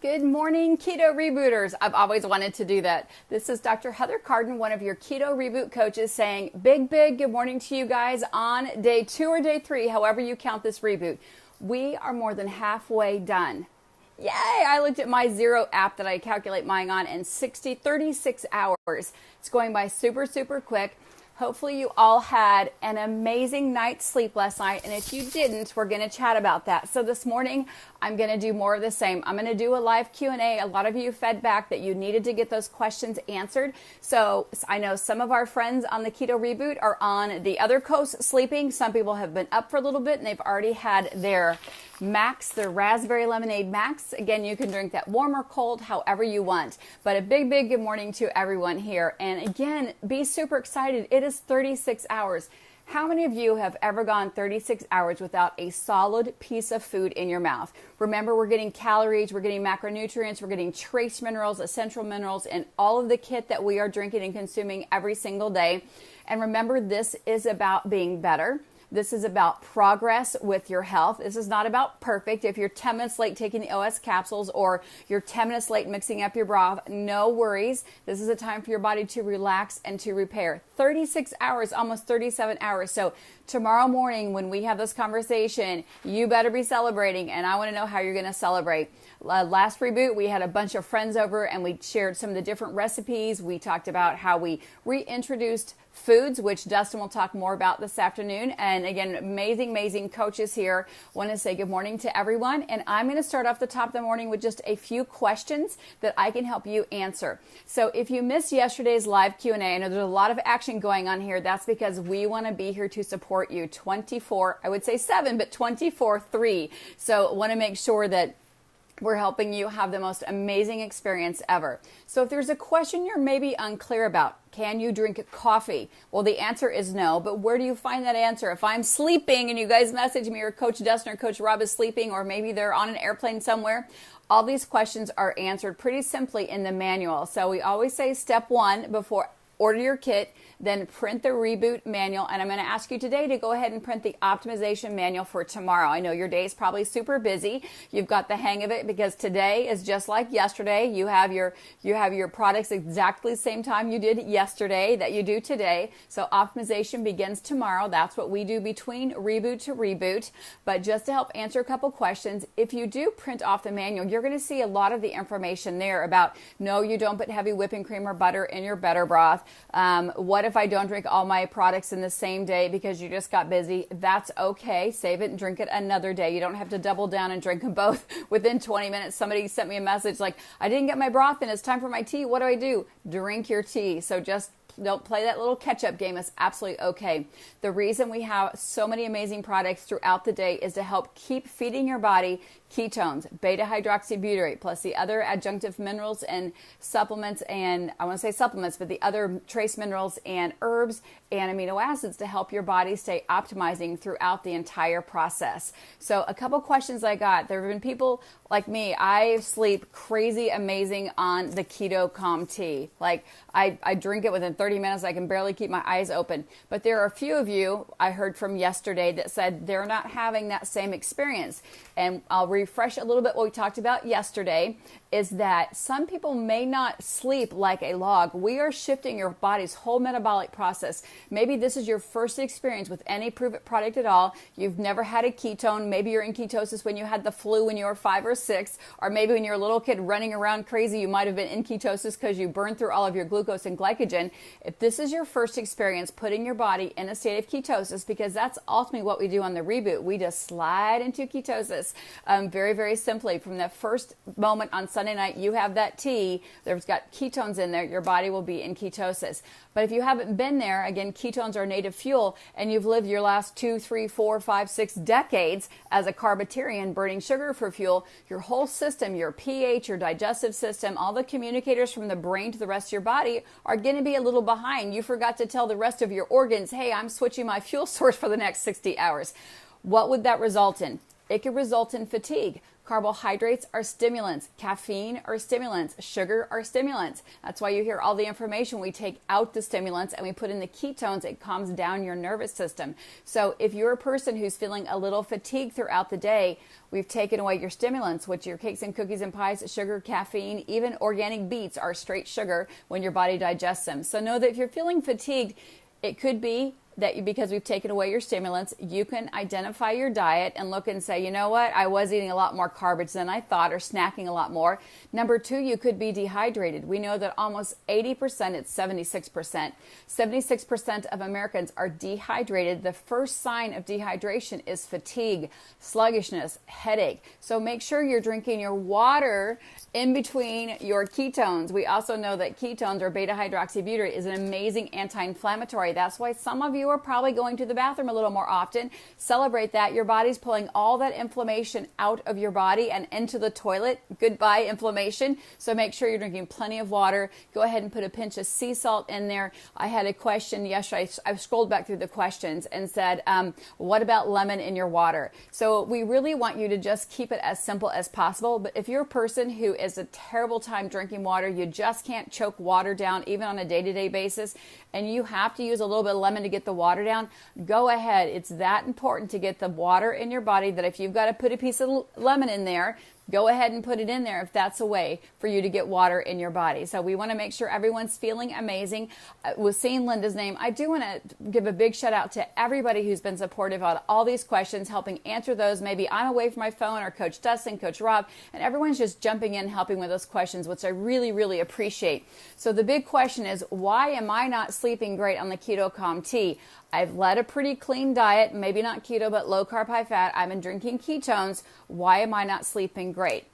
Good morning, Keto Rebooters. I've always wanted to do that. This is Dr. Heather Carden, one of your Keto Reboot coaches, saying big good morning to you guys on day 2 or day 3, however you count this reboot. We are more than halfway done. Yay! I looked at my Zero app that I calculate mine on, and 36 hours. It's going by super quick. Hopefully you all had an amazing night's sleep last night, and if you didn't, we're going to chat about that. So this morning, I'm going to do more of the same. I'm going to do a live Q&A. A lot of you fed back that you needed to get those questions answered. So I know some of our friends on the Keto Reboot are on the other coast sleeping. Some people have been up for a little bit, and they've already had their Max, their raspberry lemonade Max. Again, you can drink that warm or cold, however you want. But a big good morning to everyone here. And again, be super excited. It is 36 hours. How many of you have ever gone 36 hours without a solid piece of food in your mouth? Remember, we're getting calories, we're getting macronutrients, we're getting trace minerals, essential minerals, and all of the kit that we are drinking and consuming every single day. And remember, this is about being better. This is about progress with your health. This is not about perfect. If you're 10 minutes late taking the OS capsules or you're 10 minutes late mixing up your broth, no worries. This is a time for your body to relax and to repair. 36 hours, almost 37 hours. So tomorrow morning when we have this conversation, you better be celebrating, and I want to know how you're going to celebrate. Last reboot, we had a bunch of friends over and we shared some of the different recipes. We talked about how we reintroduced foods, which Dustin will talk more about this afternoon. And again, amazing coaches here. Want to say good morning to everyone. And I'm going to start off the top of the morning with just a few questions that I can help you answer. So if you missed yesterday's live Q&A, I know there's a lot of action going on here. That's because we want to be here to support you 24, I would say 7, but 24/3. So want to make sure that we're helping you have the most amazing experience ever. So if there's a question you're maybe unclear about, can you drink coffee? Well, the answer is no, but where do you find that answer? If I'm sleeping and you guys message me or Coach Dustin or Coach Rob is sleeping, or maybe they're on an airplane somewhere, all these questions are answered pretty simply in the manual. So we always say step 1 before order your kit, then print the reboot manual. And I'm going to ask you today to go ahead and print the optimization manual for tomorrow. I know your day is probably super busy. You've got the hang of it because today is just like yesterday. You have your products exactly the same time you did yesterday that you do today. So optimization begins tomorrow. That's what we do between reboot to reboot. But just to help answer a couple questions, if you do print off the manual, you're going to see a lot of the information there about no, you don't put heavy whipping cream or butter in your better broth. What if I don't drink all my products in the same day because you just got busy? That's okay. Save it and drink it another day. You don't have to double down and drink them both within 20 minutes. Somebody sent me a message like, I didn't get my broth in. It's time for my tea. What do? Drink your tea. So just don't play that little catch-up game. It's absolutely okay. The reason we have so many amazing products throughout the day is to help keep feeding your body ketones, beta-hydroxybutyrate, plus the other adjunctive minerals and supplements, and I want to say supplements, but the other trace minerals and herbs and amino acids to help your body stay optimizing throughout the entire process. So a couple questions I got. There have been people like me, I sleep crazy amazing on the Keto Calm tea. Like I drink it within 30 minutes. I can barely keep my eyes open. But there are a few of you I heard from yesterday that said they're not having that same experience. And I'll refresh a little bit what we talked about yesterday is that some people may not sleep like a log. We are shifting your body's whole metabolic process. Maybe this is your first experience with any Prove It product at all. You've never had a ketone. Maybe you're in ketosis when you had the flu when you were 5 or 6, or maybe when you're a little kid running around crazy, you might have been in ketosis because you burned through all of your glucose and glycogen. If this is your first experience putting your body in a state of ketosis, because that's ultimately what we do on the reboot, we just slide into ketosis very simply. From that first moment on Sunday night, you have that tea, there's got ketones in there, your body will be in ketosis. But if you haven't been there, again, ketones are native fuel, and you've lived your last 2, 3, 4, 5, 6 decades as a carbitarian burning sugar for fuel, your whole system, your pH, your digestive system, all the communicators from the brain to the rest of your body are going to be a little behind. You forgot to tell the rest of your organs, hey, I'm switching my fuel source for the next 60 hours. What would that result in? It could result in fatigue. Carbohydrates are stimulants. Caffeine are stimulants. Sugar are stimulants. That's why you hear all the information. We take out the stimulants and we put in the ketones. It calms down your nervous system. So if you're a person who's feeling a little fatigued throughout the day, we've taken away your stimulants, which your cakes and cookies and pies, sugar, caffeine, even organic beets are straight sugar when your body digests them. So know that if you're feeling fatigued, it could be that because we've taken away your stimulants, you can identify your diet and look and say, you know what, I was eating a lot more carbs than I thought, or snacking a lot more. Number two, you could be dehydrated. We know that almost 80%, it's 76% of Americans are dehydrated. The first sign of dehydration is fatigue, sluggishness, headache. So make sure you're drinking your water in between your ketones. We also know that ketones, or beta-hydroxybutyrate, is an amazing anti-inflammatory. That's why some of you are probably going to the bathroom a little more often. Celebrate that. Your body's pulling all that inflammation out of your body and into the toilet. Goodbye, inflammation. So make sure you're drinking plenty of water. Go ahead and put a pinch of sea salt in there. I had a question yesterday. I scrolled back through the questions and said, what about lemon in your water? So we really want you to just keep it as simple as possible. But if you're a person who is a terrible time drinking water, you just can't choke water down even on a day-to-day basis, and you have to use a little bit of lemon to get the water down, go ahead. It's that important to get the water in your body that if you've got to put a piece of lemon in there, go ahead and put it in there if that's a way for you to get water in your body. So we want to make sure everyone's feeling amazing. With seeing Linda's name, I do want to give a big shout out to everybody who's been supportive on all these questions, helping answer those. Maybe I'm away from my phone, or Coach Dustin, Coach Rob, and everyone's just jumping in, helping with those questions, which I really, really appreciate. So the big question is, why am I not sleeping great on the Keto Calm Tea? I've led a pretty clean diet, maybe not keto, but low carb, high fat. I've been drinking ketones. Why am I not sleeping great?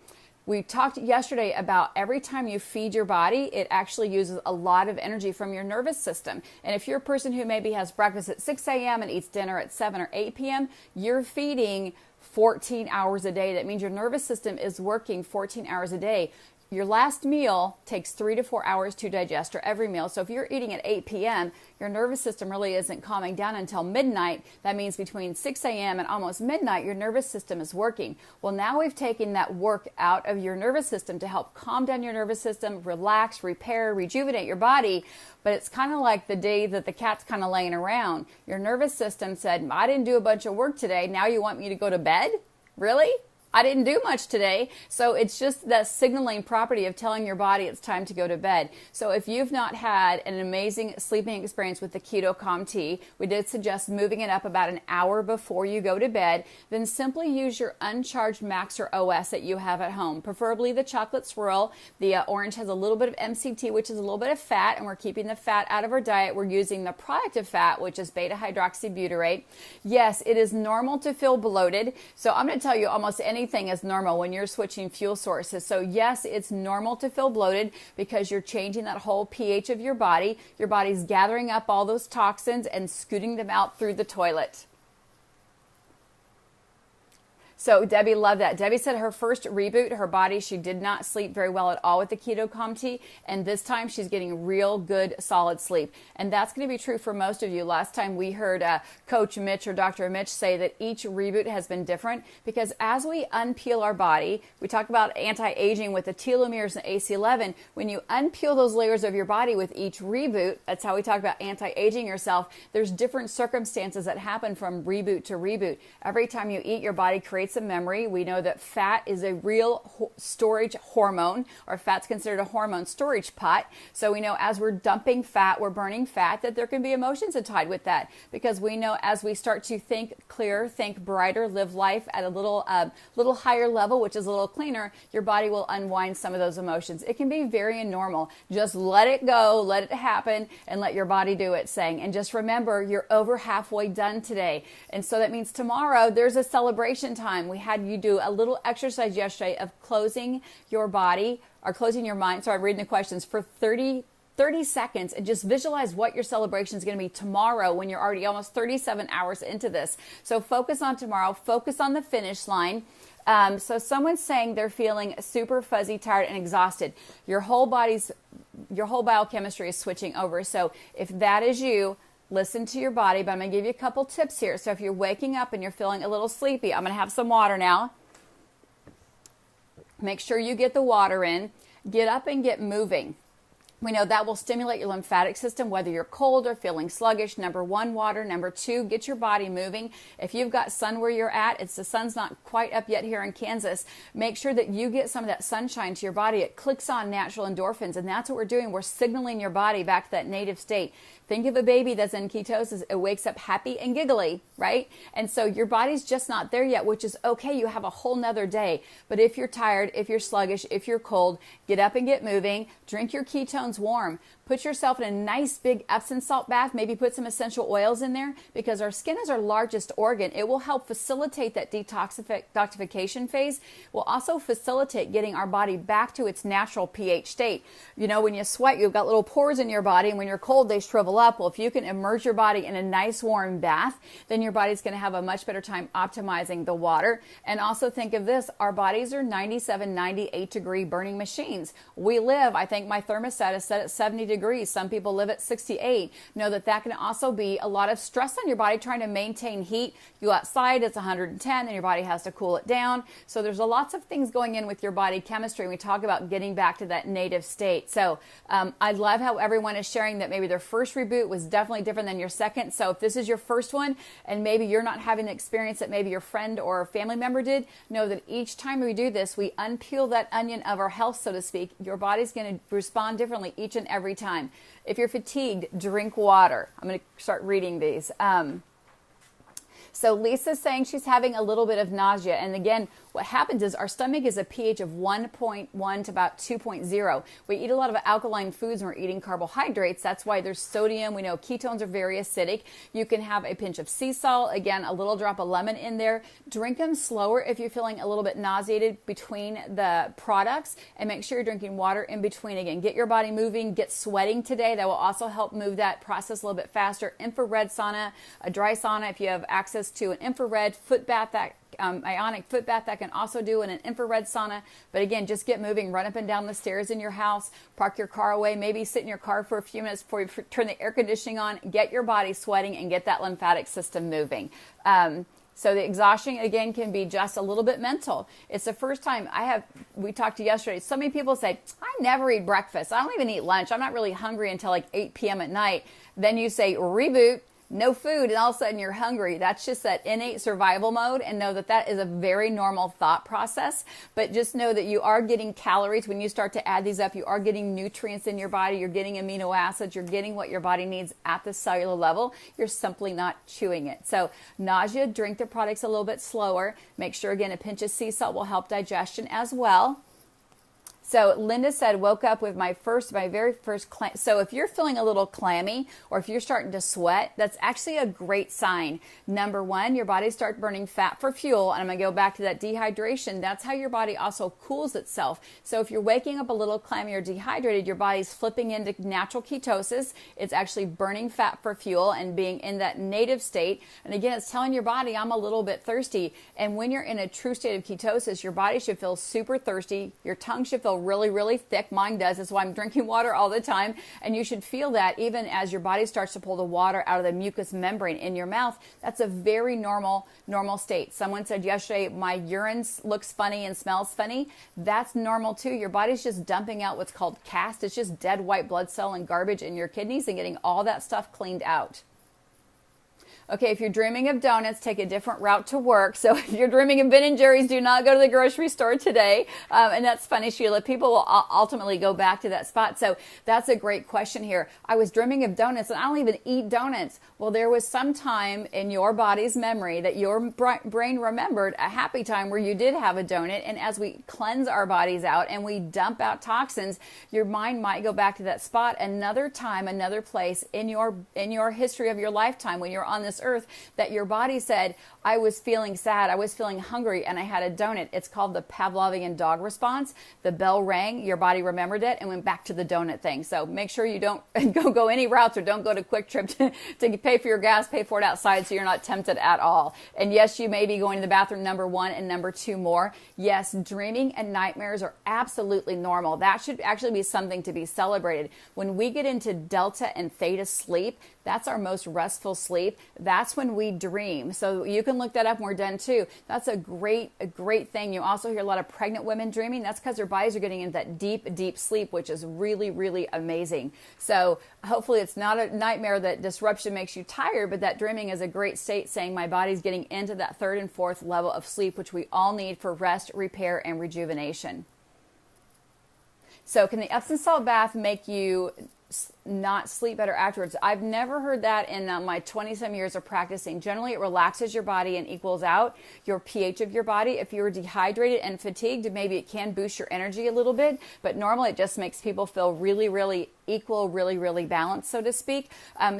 We talked yesterday about every time you feed your body, it actually uses a lot of energy from your nervous system. And if you're a person who maybe has breakfast at 6 a.m. and eats dinner at 7 or 8 p.m., you're feeding 14 hours a day. That means your nervous system is working 14 hours a day. Your last meal takes 3 to 4 hours to digest, or every meal. So if you're eating at 8 p.m., your nervous system really isn't calming down until midnight. That means between 6 a.m. and almost midnight, your nervous system is working. Well, now we've taken that work out of your nervous system to help calm down your nervous system, relax, repair, rejuvenate your body. But it's kind of like the day that the cat's kind of laying around. Your nervous system said, I didn't do a bunch of work today. Now you want me to go to bed? Really? I didn't do much today. So it's just the signaling property of telling your body it's time to go to bed. So if you've not had an amazing sleeping experience with the Keto Calm Tea, we did suggest moving it up about an hour before you go to bed. Then simply use your uncharged Max or OS that you have at home, preferably the chocolate swirl. The orange has a little bit of MCT, which is a little bit of fat, and we're keeping the fat out of our diet. We're using the product of fat, which is beta-hydroxybutyrate. Yes, it is normal to feel bloated. So I'm going to tell you, almost anything is normal when you're switching fuel sources. So yes, it's normal to feel bloated because you're changing that whole pH of your body. Your body's gathering up all those toxins and scooting them out through the toilet. So Debbie loved that. Debbie said her first reboot, her body, she did not sleep very well at all with the Keto Calm Tea. And this time she's getting real good, solid sleep. And that's going to be true for most of you. Last time we heard Coach Mitch or Dr. Mitch say that each reboot has been different because as we unpeel our body, we talk about anti-aging with the telomeres and AC11. When you unpeel those layers of your body with each reboot, that's how we talk about anti-aging yourself. There's different circumstances that happen from reboot to reboot. Every time you eat, your body creates a memory. We know that fat is a real storage hormone, or fat's considered a hormone storage pot. So we know as we're dumping fat, we're burning fat, that there can be emotions tied with that, because we know as we start to think clearer, think brighter, live life at a little higher level, which is a little cleaner, your body will unwind some of those emotions. It can be very normal. Just let it go, let it happen, and let your body do its thing. And just remember, you're over halfway done today. And so that means tomorrow there's a celebration time. We had you do a little exercise yesterday of closing your body, or closing your mind. So I'm reading the questions for 30 seconds, and just visualize what your celebration is going to be tomorrow when you're already almost 37 hours into this. So focus on tomorrow, focus on the finish line. So someone's saying they're feeling super fuzzy, tired, and exhausted. Your whole biochemistry is switching over. So if that is you, listen to your body, but I'm going to give you a couple tips here. So if you're waking up and you're feeling a little sleepy, I'm going to have some water now. Make sure you get the water in. Get up and get moving. We know that will stimulate your lymphatic system, whether you're cold or feeling sluggish. Number one, water. Number two, get your body moving. If you've got sun where you're at, the sun's not quite up yet here in Kansas, make sure that you get some of that sunshine to your body. It clicks on natural endorphins, and that's what we're doing. We're signaling your body back to that native state. Think of a baby that's in ketosis. It wakes up happy and giggly, right? And so your body's just not there yet, which is okay. You have a whole nother day. But if you're tired, if you're sluggish, if you're cold, get up and get moving. Drink your ketones warm. Put yourself in a nice big Epsom salt bath. Maybe put some essential oils in there, because our skin is our largest organ. It will help facilitate that detoxification phase. Will also facilitate getting our body back to its natural pH state. You know, when you sweat, you've got little pores in your body, and when you're cold, they shrivel up. Well, if you can immerse your body in a nice warm bath, then your body's going to have a much better time optimizing the water. And also think of this, our bodies are 97, 98 degree burning machines. We live, I think my thermostat is set at 70 degrees. Some people live at 68. Know that that can also be a lot of stress on your body trying to maintain heat. You go outside, it's 110, and your body has to cool it down. So there's lots of things going in with your body chemistry. We talk about getting back to that native state. So I love how everyone is sharing that maybe their first reboot was definitely different than your second. So if this is your first one and maybe you're not having the experience that maybe your friend or family member did, know that each time we do this, we unpeel that onion of our health, so to speak. Your body's going to respond differently each and every time. If you're fatigued, drink water. I'm going to start reading these. So Lisa's saying she's having a little bit of nausea. And again, what happens is our stomach is a pH of 1.1 to about 2.0. We eat a lot of alkaline foods when we're eating carbohydrates. That's why there's sodium. We know ketones are very acidic. You can have a pinch of sea salt. Again, a little drop of lemon in there. Drink them slower if you're feeling a little bit nauseated between the products. And make sure you're drinking water in between. Again, get your body moving. Get sweating today. That will also help move that process a little bit faster. Infrared sauna, a dry sauna. If you have access to an infrared foot bath, that ionic foot bath, that can also do in an infrared sauna. But again, just get moving, run up and down the stairs in your house, park your car away, maybe sit in your car for a few minutes before you turn the air conditioning on, get your body sweating and get that lymphatic system moving. So the exhaustion, again, can be just a little bit mental. It's the first time we talked to yesterday, so many people say, I never eat breakfast. I don't even eat lunch. I'm not really hungry until like 8 p.m. at night. Then you say, reboot. No food, and all of a sudden you're hungry. That's just that innate survival mode, and know that that is a very normal thought process. But just know that you are getting calories. When you start to add these up, you are getting nutrients in your body. You're getting amino acids. You're getting what your body needs at the cellular level. You're simply not chewing it. So nausea, drink the products a little bit slower. Make sure, again, a pinch of sea salt will help digestion as well. So Linda said, woke up with my very first clam. So if you're feeling a little clammy or if you're starting to sweat, that's actually a great sign. Number one, your body starts burning fat for fuel. And I'm going to go back to that dehydration. That's how your body also cools itself. So if you're waking up a little clammy or dehydrated, your body's flipping into natural ketosis. It's actually burning fat for fuel and being in that native state. And again, it's telling your body, I'm a little bit thirsty. And when you're in a true state of ketosis, your body should feel super thirsty. Your tongue should feel really, really thick. Mine does. That's why I'm drinking water all the time. And you should feel that even as your body starts to pull the water out of the mucous membrane in your mouth. That's a very normal state. Someone said yesterday, my urine looks funny and smells funny. That's normal too. Your body's just dumping out what's called cast. It's just dead white blood cell and garbage in your kidneys and getting all that stuff cleaned out. Okay, if you're dreaming of donuts, take a different route to work. So if you're dreaming of Ben & Jerry's, do not go to the grocery store today. And that's funny, Sheila. People will ultimately go back to that spot. So that's a great question here. I was dreaming of donuts, and I don't even eat donuts. Well, there was some time in your body's memory that your brain remembered a happy time where you did have a donut. And as we cleanse our bodies out and we dump out toxins, your mind might go back to that spot another time, another place in your history of your lifetime when you're on this earth, that your body said, I was feeling sad, I was feeling hungry, and I had a donut. It's called the Pavlovian dog response. The bell rang, your body remembered it, and went back to the donut thing. So make sure you don't go any routes, or don't go to Quick Trip to pay for your gas, pay for it outside, so you're not tempted at all. And yes, you may be going to the bathroom, number one, and number two more. Yes, dreaming and nightmares are absolutely normal. That should actually be something to be celebrated. When we get into delta and theta sleep, that's our most restful sleep. that's when we dream. So you can look that up when we're done too. That's a great thing. You also hear a lot of pregnant women dreaming. That's because their bodies are getting into that deep sleep, which is really, really amazing. So hopefully it's not a nightmare that disruption makes you tired, but that dreaming is a great state saying my body's getting into that third and fourth level of sleep, which we all need for rest, repair, and rejuvenation. So can the Epsom salt bath make you not sleep better afterwards? I've never heard that in my 20-some years of practicing. Generally, it relaxes your body and equals out your pH of your body. If you're dehydrated and fatigued, maybe it can boost your energy a little bit, but normally it just makes people feel really, really equal, really, really balanced, so to speak.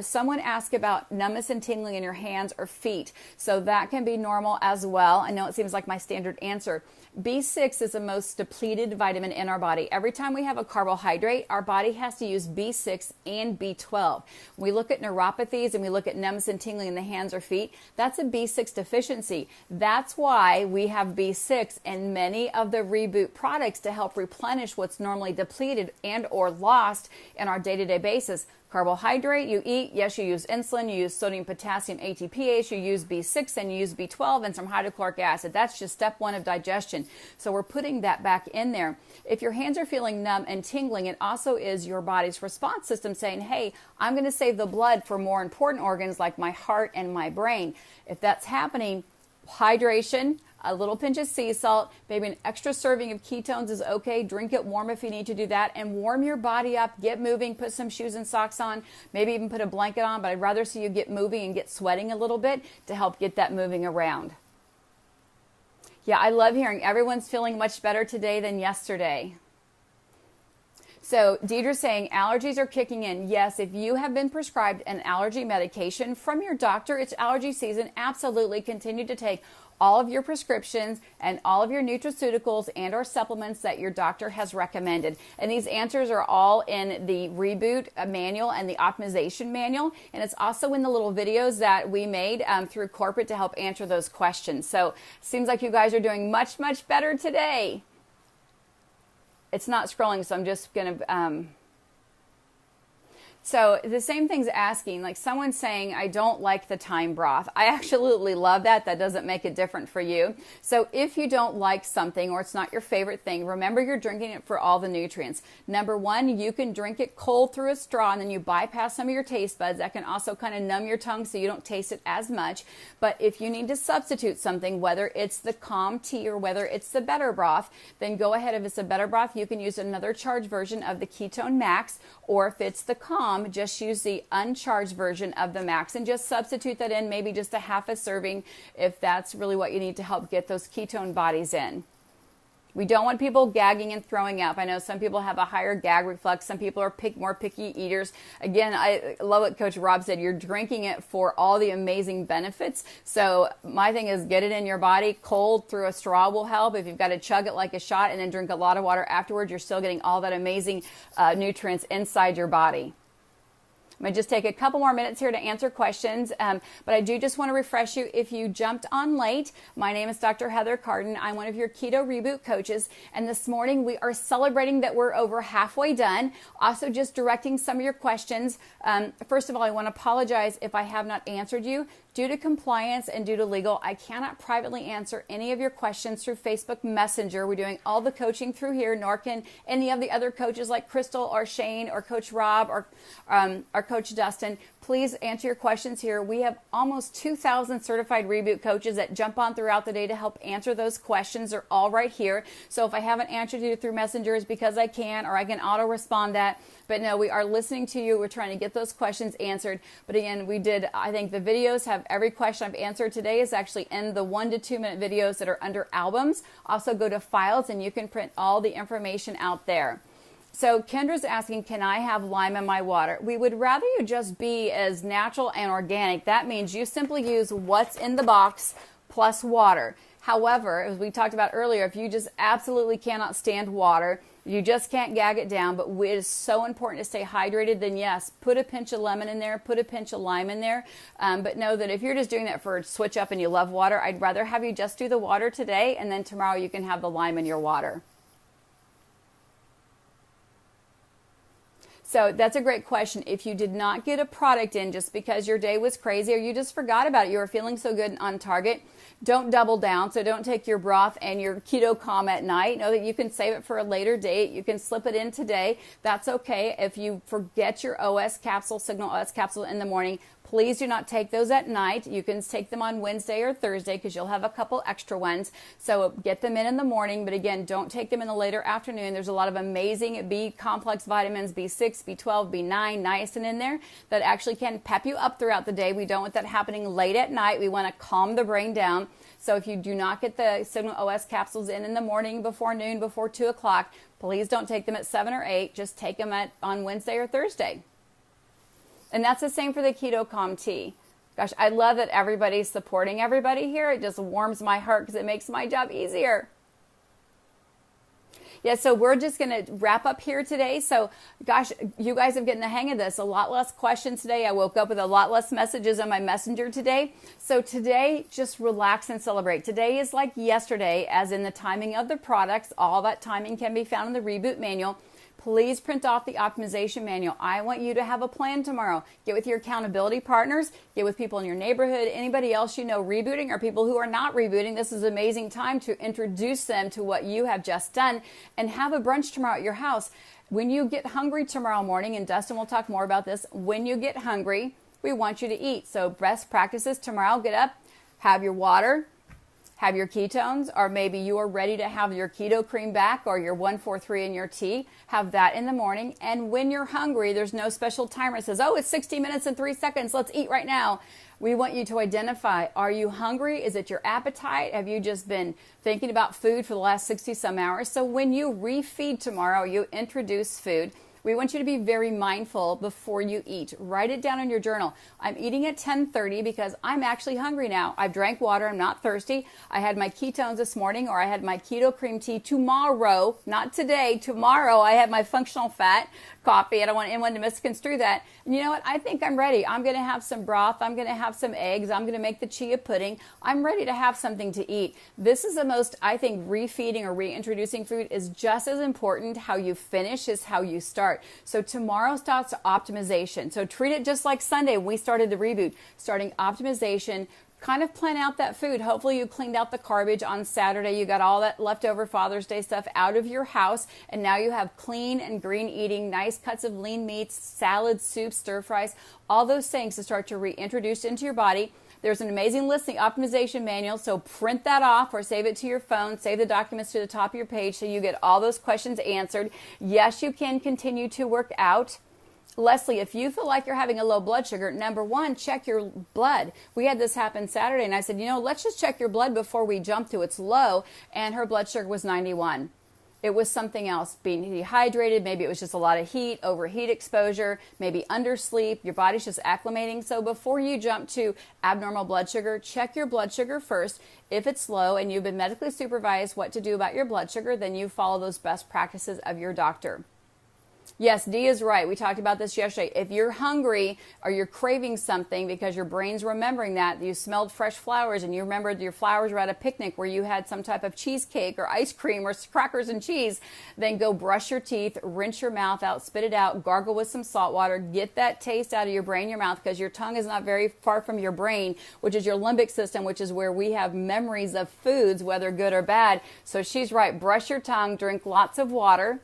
Someone asked about numbness and tingling in your hands or feet. So that can be normal as well. I know it seems like my standard answer. B6 is the most depleted vitamin in our body. Every time we have a carbohydrate, our body has to use B6 and B12. When we look at neuropathies and we look at numbness and tingling in the hands or feet, that's a B6 deficiency. That's why we have B6 in many of the ReBoot products to help replenish what's normally depleted and or lost in our day-to-day basis. Carbohydrate, you eat, yes, you use insulin, you use sodium, potassium, ATPase, you use B6 and you use B12 and some hydrochloric acid. That's just step one of digestion. So we're putting that back in there. If your hands are feeling numb and tingling, it also is your body's response system saying, hey, I'm going to save the blood for more important organs like my heart and my brain. If that's happening, hydration, a little pinch of sea salt, maybe an extra serving of ketones is okay. Drink it warm if you need to do that, and warm your body up. Get moving, put some shoes and socks on, maybe even put a blanket on, but I'd rather see you get moving and get sweating a little bit to help get that moving around. Yeah, I love hearing everyone's feeling much better today than yesterday. So Deidre's saying allergies are kicking in. Yes, if you have been prescribed an allergy medication from your doctor, it's allergy season. Absolutely continue to take all of your prescriptions and all of your nutraceuticals and or supplements that your doctor has recommended. And these answers are all in the ReBoot manual and the optimization manual. And it's also in the little videos that we made through corporate to help answer those questions. So seems like you guys are doing much, much better today. It's not scrolling, so I'm just going to... So the same thing's asking, like someone's saying, I don't like the thyme broth. I absolutely love that. That doesn't make it different for you. So if you don't like something or it's not your favorite thing, remember you're drinking it for all the nutrients. Number one, you can drink it cold through a straw and then you bypass some of your taste buds. That can also kind of numb your tongue so you don't taste it as much. But if you need to substitute something, whether it's the calm tea or whether it's the better broth, then go ahead. If it's a better broth, you can use another charged version of the Ketone Max, or if it's the calm, just use the uncharged version of the Max and just substitute that in, maybe just a half a serving if that's really what you need to help get those ketone bodies in. We don't want people gagging and throwing up. I know some people have a higher gag reflex. Some people are more picky eaters. Again, I love what Coach Rob said. You're drinking it for all the amazing benefits. So my thing is get it in your body. Cold through a straw will help. If you've got to chug it like a shot and then drink a lot of water afterwards, you're still getting all that amazing nutrients inside your body. I'm going to just take a couple more minutes here to answer questions, but I do just want to refresh you. If you jumped on late, my name is Dr. Heather Carden. I'm one of your Keto ReBoot coaches, and this morning we are celebrating that we're over halfway done. Also just directing some of your questions. First of all, I want to apologize if I have not answered you. Due to compliance and due to legal, I cannot privately answer any of your questions through Facebook Messenger. We're doing all the coaching through here, nor can any of the other coaches like Crystal or Shane or Coach Rob or Coach Dustin. Please answer your questions here. We have almost 2,000 certified ReBoot coaches that jump on throughout the day to help answer those questions. They're all right here. So if I haven't answered you through Messenger, it's because I can, or I can auto-respond that. But no, we are listening to you. We're trying to get those questions answered. But again, I think the videos have every question I've answered today is actually in the 1 to 2 minute videos that are under albums. Also go to files and you can print all the information out there. So Kendra's asking, can I have lime in my water? We would rather you just be as natural and organic. That means you simply use what's in the box plus water. However, as we talked about earlier, if you just absolutely cannot stand water, you just can't gag it down, but it is so important to stay hydrated, then yes, put a pinch of lemon in there, put a pinch of lime in there. But know that if you're just doing that for a switch up and you love water, I'd rather have you just do the water today, and then tomorrow you can have the lime in your water. So that's a great question. If you did not get a product in just because your day was crazy or you just forgot about it, you were feeling so good on target, don't double down. So don't take your broth and your keto calm at night. Know that you can save it for a later date. You can slip it in today. That's okay. If you forget your OS capsule, Signal OS capsule in the morning, please do not take those at night. You can take them on Wednesday or Thursday because you'll have a couple extra ones. So get them in the morning. But again, don't take them in the later afternoon. There's a lot of amazing B complex vitamins, B6, B12, B9, niacin in there that actually can pep you up throughout the day. We don't want that happening late at night. We want to calm the brain down. So if you do not get the Signal OS capsules in the morning, before noon, before 2 o'clock, please don't take them at 7 or 8. Just take them on Wednesday or Thursday. And that's the same for the Keto Calm tea. Gosh, I love that everybody's supporting everybody here. It just warms my heart because it makes my job easier. Yeah, so we're just going to wrap up here today. So, gosh, you guys have gotten the hang of this. A lot less questions today. I woke up with a lot less messages on my messenger today. So today, just relax and celebrate. Today is like yesterday, as in the timing of the products. All that timing can be found in the ReBoot manual. Please print off the optimization manual. I want you to have a plan tomorrow. Get with your accountability partners, get with people in your neighborhood, anybody else you know rebooting or people who are not rebooting. This is an amazing time to introduce them to what you have just done and have a brunch tomorrow at your house. When you get hungry tomorrow morning, and Dustin will talk more about this, when you get hungry, we want you to eat. So best practices tomorrow, get up, have your water, have your ketones, or maybe you are ready to have your keto cream back or your 143 in your tea. Have that in the morning. And when you're hungry, there's no special timer that says, oh, it's 60 minutes and 3 seconds. Let's eat right now. We want you to identify, are you hungry? Is it your appetite? Have you just been thinking about food for the last 60 some hours? So when you refeed tomorrow, you introduce food. We want you to be very mindful before you eat. Write it down in your journal. I'm eating at 10:30 because I'm actually hungry now. I've drank water. I'm not thirsty. I had my ketones this morning, or I had my keto cream tea tomorrow, not today. Tomorrow I have my functional fat coffee. I don't want anyone to misconstrue that. And you know what? I think I'm ready. I'm going to have some broth. I'm going to have some eggs. I'm going to make the chia pudding. I'm ready to have something to eat. This is the most, I think, refeeding or reintroducing food is just as important. How you finish is how you start. So tomorrow starts optimization. So treat it just like Sunday when we started the reboot, starting optimization. Kind of plan out that food. Hopefully you cleaned out the garbage on Saturday. You got all that leftover Father's Day stuff out of your house. And now you have clean and green eating, nice cuts of lean meats, salads, soups, stir fries, all those things to start to reintroduce into your body. There's an amazing list, the optimization manual, so print that off or save it to your phone. Save the documents to the top of your page so you get all those questions answered. Yes, you can continue to work out. Leslie, if you feel like you're having a low blood sugar, number one, check your blood. We had this happen Saturday, and I said, let's just check your blood before we jump to it's low, and her blood sugar was 91. It was something else, being dehydrated. Maybe it was just a lot of heat, overheat exposure, maybe undersleep. Your body's just acclimating. So before you jump to abnormal blood sugar, check your blood sugar first. If it's low and you've been medically supervised what to do about your blood sugar, then you follow those best practices of your doctor. Yes, Dee is right. We talked about this yesterday. If you're hungry or you're craving something because your brain's remembering that, you smelled fresh flowers and you remembered your flowers were at a picnic where you had some type of cheesecake or ice cream or crackers and cheese, then go brush your teeth, rinse your mouth out, spit it out, gargle with some salt water, get that taste out of your brain, your mouth, because your tongue is not very far from your brain, which is your limbic system, which is where we have memories of foods, whether good or bad. So she's right. Brush your tongue, drink lots of water.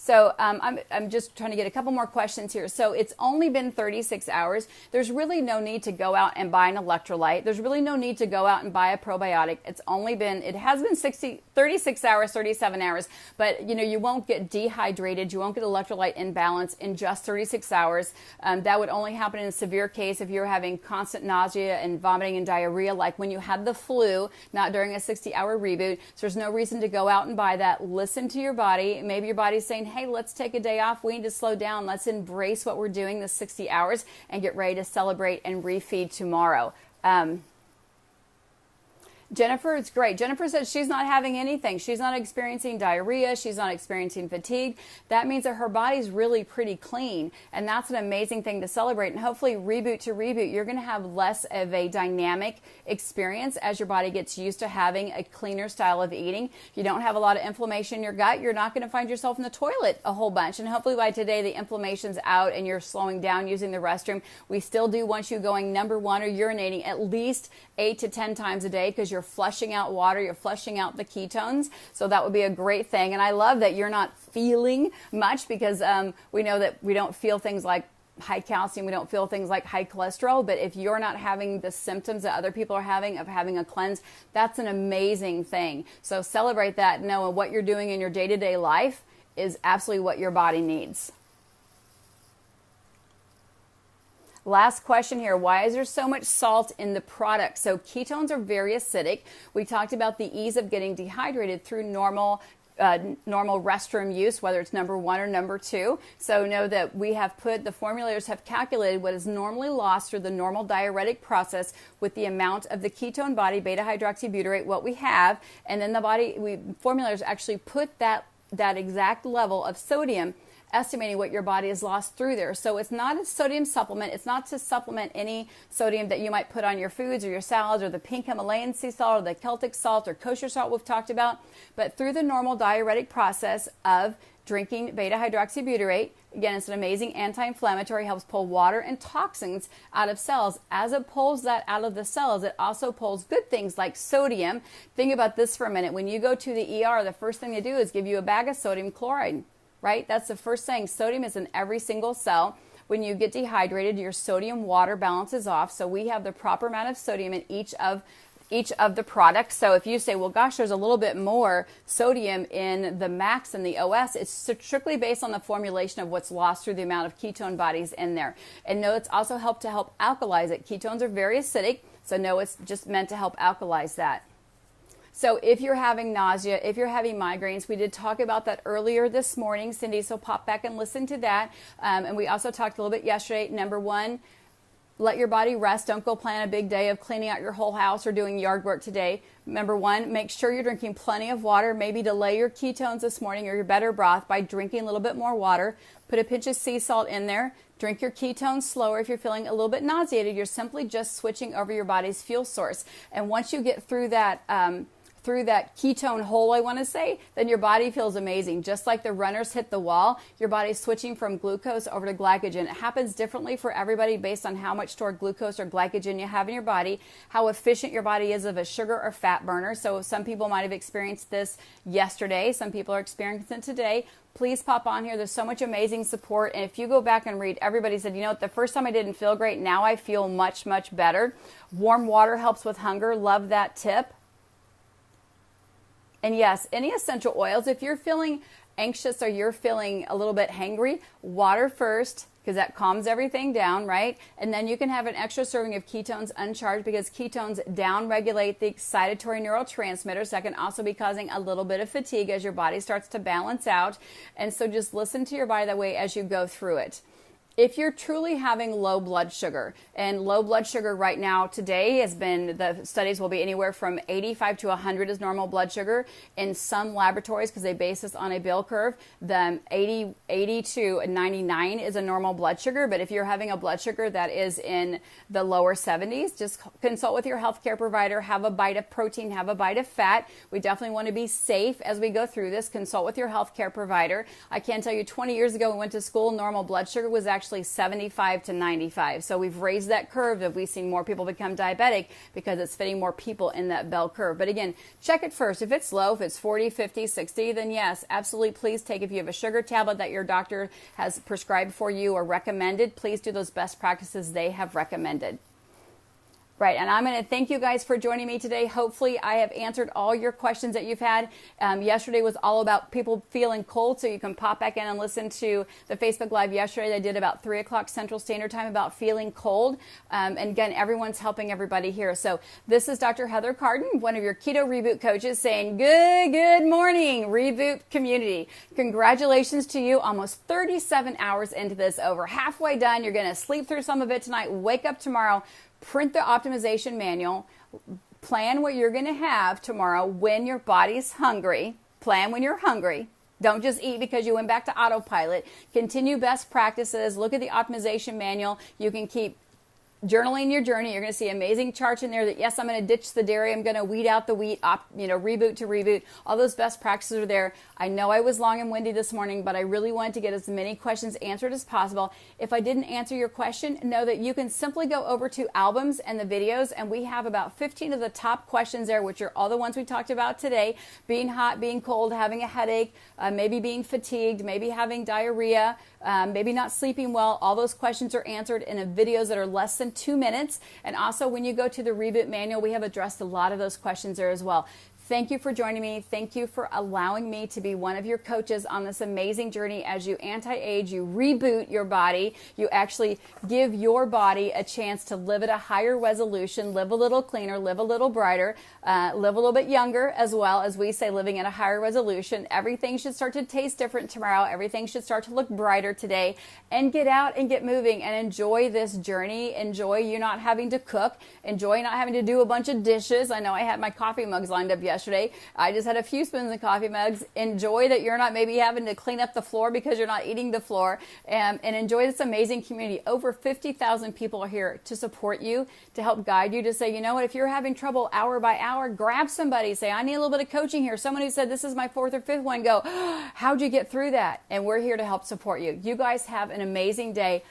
So I'm just trying to get a couple more questions here. So it's only been 36 hours. There's really no need to go out and buy an electrolyte. There's really no need to go out and buy a probiotic. It has been 36 hours, 37 hours, but you won't get dehydrated. You won't get electrolyte imbalance in just 36 hours. That would only happen in a severe case if you're having constant nausea and vomiting and diarrhea, like when you had the flu, not during a 60-hour reboot. So there's no reason to go out and buy that. Listen to your body. Maybe your body's saying, hey, let's take a day off. We need to slow down. Let's embrace what we're doing this 60 hours and get ready to celebrate and refeed tomorrow. Jennifer, it's great. Jennifer says she's not having anything. She's not experiencing diarrhea. She's not experiencing fatigue. That means that her body's really pretty clean. And that's an amazing thing to celebrate. And hopefully, reboot to reboot, you're going to have less of a dynamic experience as your body gets used to having a cleaner style of eating. If you don't have a lot of inflammation in your gut, you're not going to find yourself in the toilet a whole bunch. And hopefully by today, the inflammation's out and you're slowing down using the restroom. We still do want you going, number one, or urinating at least 8 to 10 times a day, because you're flushing out water, you're flushing out the ketones. So that would be a great thing. And I love that you're not feeling much, because we know that we don't feel things like high calcium, we don't feel things like high cholesterol, but if you're not having the symptoms that other people are having of having a cleanse, that's an amazing thing. So celebrate that, knowing what you're doing in your day-to-day life is absolutely what your body needs. Last question here. Why is there so much salt in the product? So ketones are very acidic. We talked about the ease of getting dehydrated through normal restroom use, whether it's number one or number two. So know that we have the formulators have calculated what is normally lost through the normal diuretic process with the amount of the ketone body, beta hydroxybutyrate, what we have, and then formulators actually put that exact level of sodium, estimating what your body has lost through there. So it's not a sodium supplement. It's not to supplement any sodium that you might put on your foods or your salads, or the pink Himalayan sea salt, or the Celtic salt, or kosher salt we've talked about, but through the normal diuretic process of drinking beta hydroxybutyrate. Again, it's an amazing anti-inflammatory, helps pull water and toxins out of cells. As it pulls that out of the cells, it also pulls good things like sodium. Think about this for a minute. When you go to the ER, the first thing they do is give you a bag of sodium chloride. Right? That's the first thing. Sodium is in every single cell. When you get dehydrated, your sodium water balances off. So we have the proper amount of sodium in each of the products. So if you say, well, gosh, there's a little bit more sodium in the Max and the OS, it's strictly based on the formulation of what's lost through the amount of ketone bodies in there. And no, it's also helped to help alkalize it. Ketones are very acidic, so no, it's just meant to help alkalize that. So if you're having nausea, if you're having migraines, we did talk about that earlier this morning, Cindy, so pop back and listen to that. And we also talked a little bit yesterday. Number one, let your body rest. Don't go plan a big day of cleaning out your whole house or doing yard work today. Number one, make sure you're drinking plenty of water. Maybe delay your ketones this morning or your better broth by drinking a little bit more water. Put a pinch of sea salt in there. Drink your ketones slower. If you're feeling a little bit nauseated, you're simply just switching over your body's fuel source. And once you get through that ketone hole, I want to say, then your body feels amazing. Just like the runners hit the wall, your body's switching from glucose over to glycogen. It happens differently for everybody based on how much stored glucose or glycogen you have in your body, how efficient your body is of a sugar or fat burner. So some people might have experienced this yesterday. Some people are experiencing it today. Please pop on here. There's so much amazing support. And if you go back and read, everybody said, you know what, the first time I didn't feel great, now I feel much, much better. Warm water helps with hunger. Love that tip. And yes, any essential oils, if you're feeling anxious or you're feeling a little bit hangry, water first, because that calms everything down, right? And then you can have an extra serving of ketones uncharged, because ketones downregulate the excitatory neurotransmitters. That can also be causing a little bit of fatigue as your body starts to balance out. And so just listen to your body that way as you go through it. If you're truly having low blood sugar, and low blood sugar right now today has been, the studies will be anywhere from 85 to 100 is normal blood sugar. In some laboratories, because they base this on a bell curve, the 80 to 99 is a normal blood sugar. But if you're having a blood sugar that is in the lower 70s, just consult with your healthcare provider, have a bite of protein, have a bite of fat. We definitely want to be safe as we go through this. Consult with your healthcare provider. I can tell you 20 years ago when we went to school, normal blood sugar was actually 75 to 95. So we've raised that curve. We've seen more people become diabetic because it's fitting more people in that bell curve. But again, check it first. If it's low, if it's 40, 50, 60, then yes, absolutely please take. If you have a sugar tablet that your doctor has prescribed for you or recommended, please do those best practices they have recommended. Right, and I'm going to thank you guys for joining me today. Hopefully, I have answered all your questions that you've had. Yesterday was all about people feeling cold, so you can pop back in and listen to the Facebook Live yesterday. They did about 3 o'clock Central Standard Time about feeling cold. And again, everyone's helping everybody here. So this is Dr. Heather Carden, one of your Keto Reboot coaches, saying good morning, Reboot community. Congratulations to you. Almost 37 hours into this, over halfway done. You're going to sleep through some of it tonight, wake up tomorrow, print the optimization manual, Plan what you're going to have tomorrow when your body's hungry. Plan when you're hungry. Don't just eat because you went back to autopilot. Continue best practices. Look at the optimization manual. You can keep journaling your journey. You're going to see amazing charts in there that, yes, I'm going to ditch the dairy. I'm going to weed out the wheat, reboot to reboot. All those best practices are there. I know I was long and windy this morning, but I really wanted to get as many questions answered as possible. If I didn't answer your question, know that you can simply go over to albums and the videos, and we have about 15 of the top questions there, which are all the ones we talked about today: being hot, being cold, having a headache, maybe being fatigued, maybe having diarrhea, maybe not sleeping well. All those questions are answered in videos that are less than 2 minutes. And also, when you go to the Reboot Manual, we have addressed a lot of those questions there as well. Thank you for joining me. Thank you for allowing me to be one of your coaches on this amazing journey as you anti-age, you reboot your body, you actually give your body a chance to live at a higher resolution, live a little cleaner, live a little brighter, live a little bit younger, as well as we say, living at a higher resolution. Everything should start to taste different tomorrow. Everything should start to look brighter today. And get out and get moving and enjoy this journey. Enjoy you not having to cook. Enjoy not having to do a bunch of dishes. I know I had my coffee mugs lined up yesterday. I just had a few spoons of coffee mugs. Enjoy that you're not maybe having to clean up the floor because you're not eating the floor, and enjoy this amazing community. Over 50,000 people are here to support you, to help guide you, to say, you know what, if you're having trouble hour by hour, grab somebody. Say, I need a little bit of coaching here. Someone who said, this is my 4th or 5th one. Go, how'd you get through that? And we're here to help support you. You guys have an amazing day.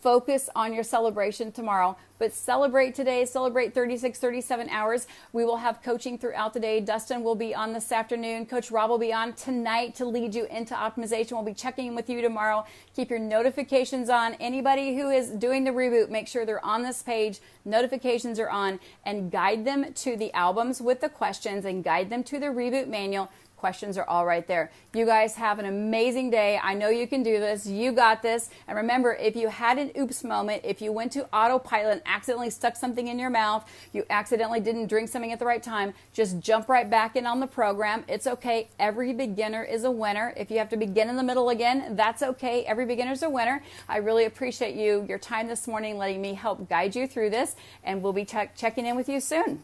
Focus on your celebration tomorrow, but celebrate today, celebrate 36, 37 hours. We will have coaching throughout the day. Dustin will be on this afternoon. Coach Rob will be on tonight to lead you into optimization. We'll be checking in with you tomorrow. Keep your notifications on. Anybody who is doing the reboot, make sure they're on this page. Notifications are on, and guide them to the albums with the questions and guide them to the reboot manual. Questions are all right there. You guys have an amazing day. I know you can do this. You got this. And remember, if you had an oops moment, if you went to autopilot and accidentally stuck something in your mouth, you accidentally didn't drink something at the right time, just jump right back in on the program. It's okay. Every beginner is a winner. If you have to begin in the middle again, that's okay. Every beginner is a winner. I really appreciate your time this morning, letting me help guide you through this, and we'll be checking in with you soon.